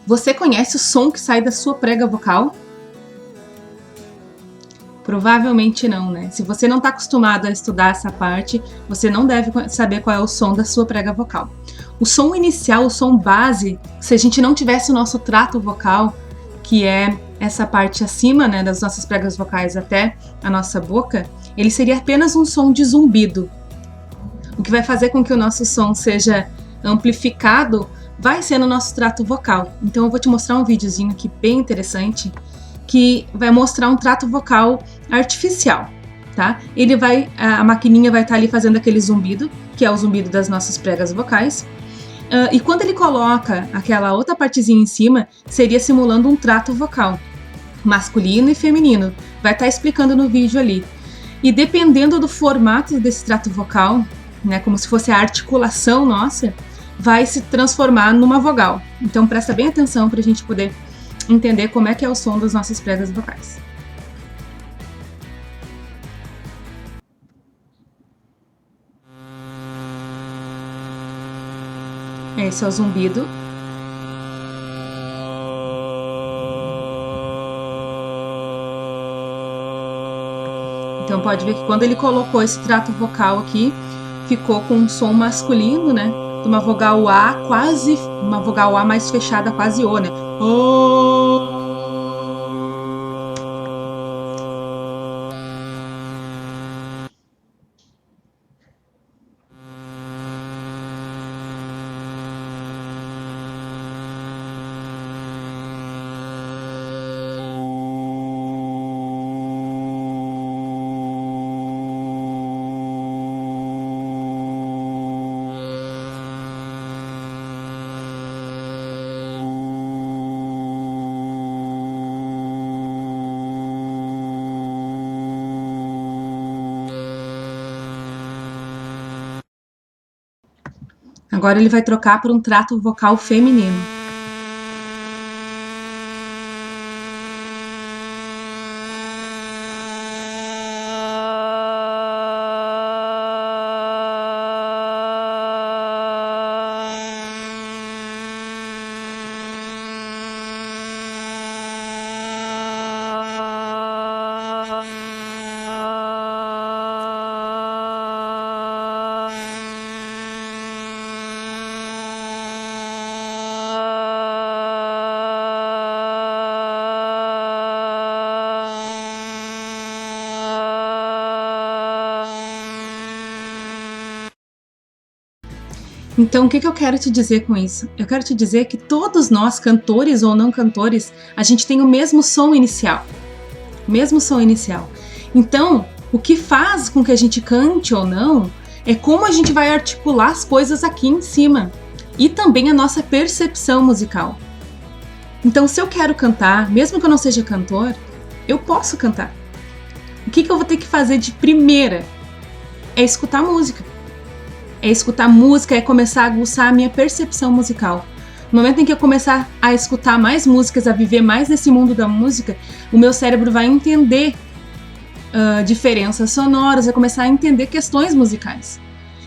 Você conhece o som que sai da sua prega vocal? Provavelmente não, né? Se você não está acostumado a estudar essa parte, você não deve saber qual é o som da sua prega vocal. O som inicial, o som base, se a gente não tivesse o nosso trato vocal, que é essa parte acima, né, das nossas pregas vocais até a nossa boca, ele seria apenas um som de zumbido. O que vai fazer com que o nosso som seja amplificado vai ser no nosso trato vocal. Então eu vou te mostrar um videozinho aqui bem interessante que vai mostrar um trato vocal artificial, tá? A maquininha vai estar ali fazendo aquele zumbido, que é o zumbido das nossas pregas vocais. E quando ele coloca aquela outra partezinha em cima, seria simulando um trato vocal, masculino e feminino. Vai estar explicando no vídeo ali. E dependendo do formato desse trato vocal, né, como se fosse a articulação nossa, vai se transformar numa vogal. Então presta bem atenção para a gente poder entender como é que é o som das nossas pregas vocais. Esse é o zumbido. Então pode ver que quando ele colocou esse trato vocal aqui, ficou com um som masculino, né? De uma vogal A quase, uma vogal A mais fechada, quase O, né? O. Agora ele vai trocar para um trato vocal feminino. Então, o que eu quero te dizer com isso? Eu quero te dizer que todos nós, cantores ou não cantores, a gente tem o mesmo som inicial. O mesmo som inicial. Então, o que faz com que a gente cante ou não é como a gente vai articular as coisas aqui em cima. E também a nossa percepção musical. Então, se eu quero cantar, mesmo que eu não seja cantor, eu posso cantar. O que eu vou ter que fazer de primeira? É escutar música. É escutar música, é começar a aguçar a minha percepção musical. No momento em que eu começar a escutar mais músicas, a viver mais nesse mundo da música, o meu cérebro vai entender diferenças sonoras, vai começar a entender questões musicais.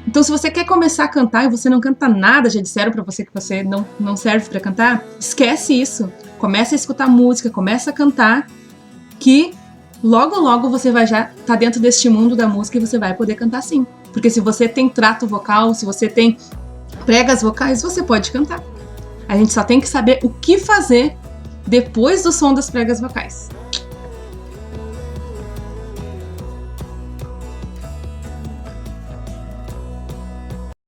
Então, se você quer começar a cantar e você não canta nada, já disseram pra você que você não serve pra cantar, esquece isso. Começa a escutar música, começa a cantar, que logo você vai já estar dentro deste mundo da música e você vai poder cantar sim. Porque se você tem trato vocal, se você tem pregas vocais, você pode cantar. A gente só tem que saber o que fazer depois do som das pregas vocais.